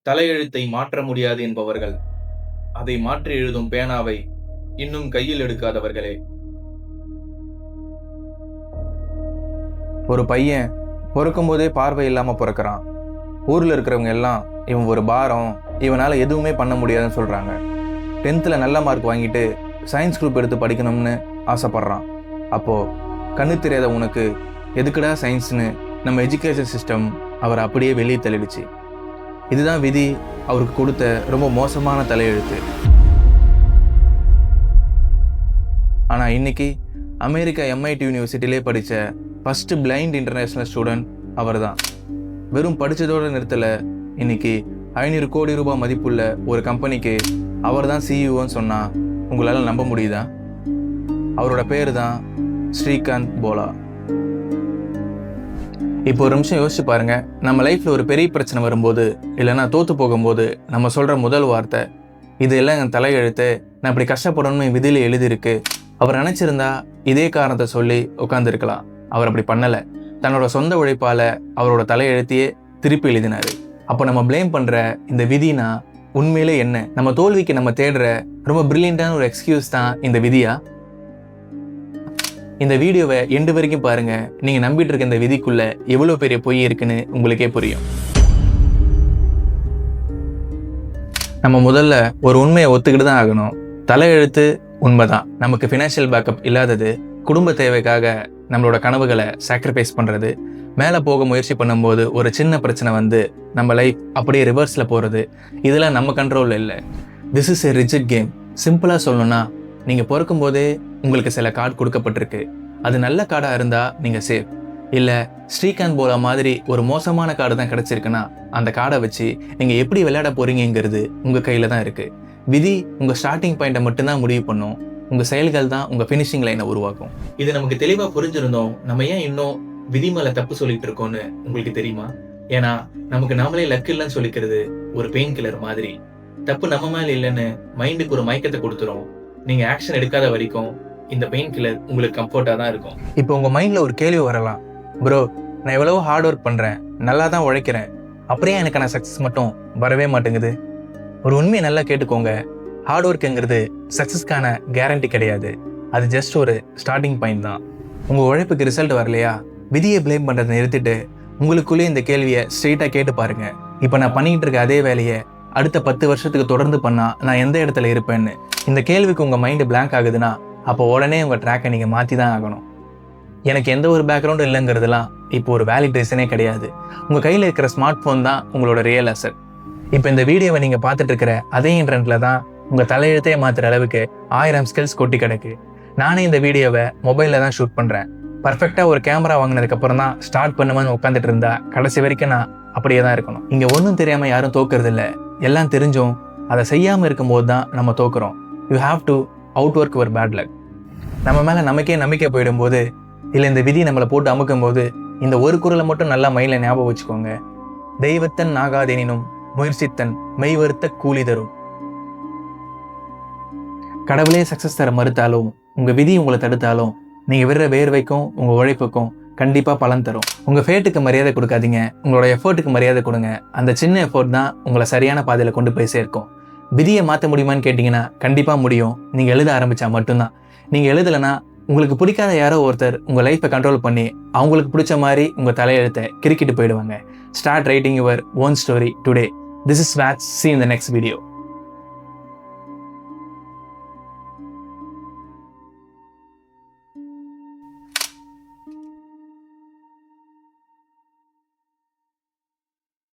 தலையெழுத்தை மாற்ற முடியாது என்பவர்கள், அதை மாற்றி எழுதும் பேனாவை இன்னும் கையில் எடுக்காதவர்களே. ஒரு பையன் பொறுக்கும்போதே பார்வை இல்லாமல் பிறக்கிறான். ஊரில் இருக்கிறவங்க எல்லாம் இவன் ஒரு பாரம், இவனால் எதுவுமே பண்ண முடியாதுன்னு சொல்கிறாங்க. 10th நல்ல மார்க் வாங்கிட்டு சயின்ஸ் குரூப் எடுத்து படிக்கணும்னு ஆசைப்பட்றான். அப்போது கண்ணு தெரியாத உனக்கு எதுக்குடா சயின்ஸ்னு நம்ம எஜுகேஷன் சிஸ்டம் அவரை அப்படியே வெளியே தள்ளிடுச்சு. இதுதான் விதி அவருக்கு கொடுத்த ரொம்ப மோசமான தலையெழுத்து. ஆனால் இன்னைக்கு அமெரிக்கா MIT யூனிவர்சிட்டியிலே படித்த ஃபஸ்ட்டு பிளைண்ட் இன்டர்நேஷ்னல் ஸ்டூடெண்ட் அவர் தான். வெறும் படித்ததோடு நிறுத்தலை, இன்னைக்கு 500 கோடி ரூபாய் மதிப்புள்ள ஒரு கம்பெனிக்கு அவர் தான் CEOன்னு சொன்னால் உங்களால் நம்ப முடியுதா? அவரோட பேர் தான் ஸ்ரீகாந்த் போலா. இப்போ ஒரு நிமிஷம் யோசிச்சு பாருங்க. நம்ம லைஃப்பில் ஒரு பெரிய பிரச்சனை வரும்போது, இல்லைன்னா தோற்று போகும்போது நம்ம சொல்கிற முதல் வார்த்தை, இது எல்லாம் என் தலையெழுத்து, நான் இப்படி கஷ்டப்படணும்னு என் விதியில் எழுதியிருக்கு. அவர் நினச்சிருந்தா இதே காரணத்தை சொல்லி உட்காந்துருக்கலாம். அவர் அப்படி பண்ணலை. தன்னோட சொந்த உழைப்பால் அவரோட தலையெழுத்தையே திருப்பி எழுதினார். அப்போ நம்ம ப்ளேம் பண்ணுற இந்த விதினா உண்மையிலே என்ன? நம்ம தோல்விக்கு நம்ம தேடுற ரொம்ப பிரில்லியண்டான ஒரு எக்ஸ்கியூஸ் தான் இந்த விதியா? இந்த வீடியோவை எண்டு வரைக்கும் பாருங்க. நீங்கள் நம்பிட்டு இருக்க இந்த விதிக்குள்ள எவ்வளோ பெரிய பொய் இருக்குன்னு உங்களுக்கே புரியும். நம்ம முதல்ல ஒரு உண்மையை ஒத்துக்கிட்டு தான் ஆகணும். தலையெழுத்து உண்மைதான். நமக்கு ஃபினான்ஷியல் பேக்கப் இல்லாதது, குடும்ப தேவைக்காக நம்மளோட கனவுகளை சாக்ரிஃபைஸ் பண்ணுறது, மேலே போக முயற்சி பண்ணும்போது ஒரு சின்ன பிரச்சனை வந்து நம்ம லைஃப் அப்படியே ரிவர்ஸில் போகிறது, இதெல்லாம் நம்ம கண்ட்ரோலில் இல்லை. This is a rigid game. சிம்பிளாக சொல்லணும்னா, நீங்கள் பிறக்கும்போதே உங்களுக்கு சில கார்டு கொடுக்கப்பட்டிருக்கு. அது நல்ல கார்டாக இருந்தால் நீங்கள் சேஃப். இல்லை ஸ்ரீகாந்த் போலா மாதிரி ஒரு மோசமான கார்டு தான் கிடச்சிருக்குன்னா அந்த கார்டை வச்சு நீங்கள் எப்படி விளையாட போகிறீங்கிறது உங்கள் கையில் தான் இருக்குது. விதி உங்கள் ஸ்டார்டிங் பாயிண்ட்டை மட்டும்தான் முடிவு பண்ணும். உங்கள் செயல்கள் தான் உங்கள் ஃபினிஷிங் லைனை உருவாக்கும். இது நமக்கு தெளிவாக புரிஞ்சிருந்தோம். நம்ம ஏன் இன்னும் விதி மேலே தப்பு சொல்லிட்டு இருக்கோன்னு உங்களுக்கு தெரியுமா? ஏன்னா நமக்கு நாமளே லக் இல்லைன்னு சொல்லிக்கிறது ஒரு பெயின் கில்லர் மாதிரி. தப்பு நம்ம மேலே இல்லைன்னு மைண்டுக்கு ஒரு மயக்கத்தை கொடுத்துரும். நீங்கள் ஆக்ஷன் எடுக்காத வரைக்கும் இந்த பெயின் கில்லர் உங்களுக்கு கம்ஃபர்ட்டாக தான் இருக்கும். இப்போ உங்கள் மைண்டில் ஒரு கேள்வி வரலாம், ப்ரோ நான் எவ்வளவோ ஹார்ட் ஒர்க் பண்ணுறேன், நல்லா தான் உழைக்கிறேன், அப்படியே எனக்கான சக்ஸஸ் மட்டும் வரவே மாட்டேங்குது. ஒரு உண்மையை நல்லா கேட்டுக்கோங்க. ஹார்ட் ஒர்க்குங்கிறது சக்ஸஸ்க்கான கேரண்டி கிடையாது. அது ஜஸ்ட் ஒரு ஸ்டார்டிங் பாயிண்ட் தான். உங்கள் உழைப்புக்கு ரிசல்ட் வரலையா, விதியை ப்ளேம் பண்ணுறதை நிறுத்திட்டு உங்களுக்குள்ளேயே இந்த கேள்வியை ஸ்ட்ரெயிட்டாக கேட்டு பாருங்கள். இப்போ நான் பண்ணிக்கிட்டு இருக்க அதே வேலையை அடுத்த 10 வருஷத்துக்கு தொடர்ந்து பண்ணால் நான் எந்த இடத்துல இருப்பேன்னு. இந்த கேள்விக்கு உங்கள் மைண்டு பிளாங்க் ஆகுதுன்னா அப்போ உடனே உங்கள் ட்ராக்கை நீங்கள் மாற்றி தான் ஆகணும். எனக்கு எந்த ஒரு பேக்ரவுண்டும் இல்லைங்கிறதுலாம் இப்போ ஒரு வேலிட் ரீசனே கிடையாது. உங்கள் கையில் இருக்கிற ஸ்மார்ட் ஃபோன் தான் உங்களோட ரியல் அசட். இப்போ இந்த வீடியோவை நீங்கள் பார்த்துட்டு இருக்கிற அதே இன்டர்நெட்டில் தான் உங்கள் தலையெழுத்தையே மாற்றுற அளவுக்கு 1000 ஸ்கில்ஸ் கொட்டி கிடக்கு. நானே இந்த வீடியோவை மொபைலில் தான் ஷூட் பண்ணுறேன். பர்ஃபெக்டாக ஒரு கேமரா வாங்கினதுக்கப்புறம் தான் ஸ்டார்ட் பண்ணுவேன்னு உட்காந்துட்டு இருந்தா கடைசி வரைக்கும் நான் அப்படியே தான் இருக்கணும். இங்கே ஒன்றும் தெரியாமல் யாரும் தோக்குறது இல்லை. எல்லாம் தெரிஞ்சும் அதை செய்யாமல் இருக்கும்போது தான் நம்ம தோக்குறோம். You have to outwork your bad luck. நம்ம மேலே நமக்கே நம்பிக்கை போயிடும்போது, இல்லை இந்த விதி நம்மளை போட்டு அமுக்கும் போது, இந்த ஒரு குரலை மட்டும் நல்லா மைண்டில் ஞாபகம் வச்சுக்கோங்க. தெய்வத்தன் நாகாதெனினும் முயற்சித்தன் மெய்வருத்த கூலி தரும். கடவுளே சக்ஸஸ் தர மறுத்தாலும், உங்கள் விதி உங்களை தடுத்தாலும், நீங்கள் விடுற வேர்வைக்கும் உங்கள் உழைப்புக்கும் கண்டிப்பாக பலன் தரும். உங்கள் ஃபேட்டுக்கு மரியாதை கொடுக்காதீங்க, உங்களோட எஃபர்ட்டுக்கு மரியாதை கொடுங்க. அந்த சின்ன எஃபர்ட் தான் உங்களை சரியான பாதையில் கொண்டு போய் சேர்க்கும். விதியை மாற்ற முடியுமான்னு கேட்டிங்கன்னா கண்டிப்பாக முடியும். நீங்கள் எழுத ஆரம்பித்தா மட்டும்தான். நீங்கள் எழுதலைன்னா உங்களுக்கு பிடிக்காத யாரோ ஒருத்தர் உங்கள் லைஃப்பை கண்ட்ரோல் பண்ணி அவங்களுக்கு பிடிச்ச மாதிரி உங்கள் தலையெழுத்தை கிறுக்கிட்டு போயிடுவாங்க. Start writing your own story today. This is watch. See you in the next video.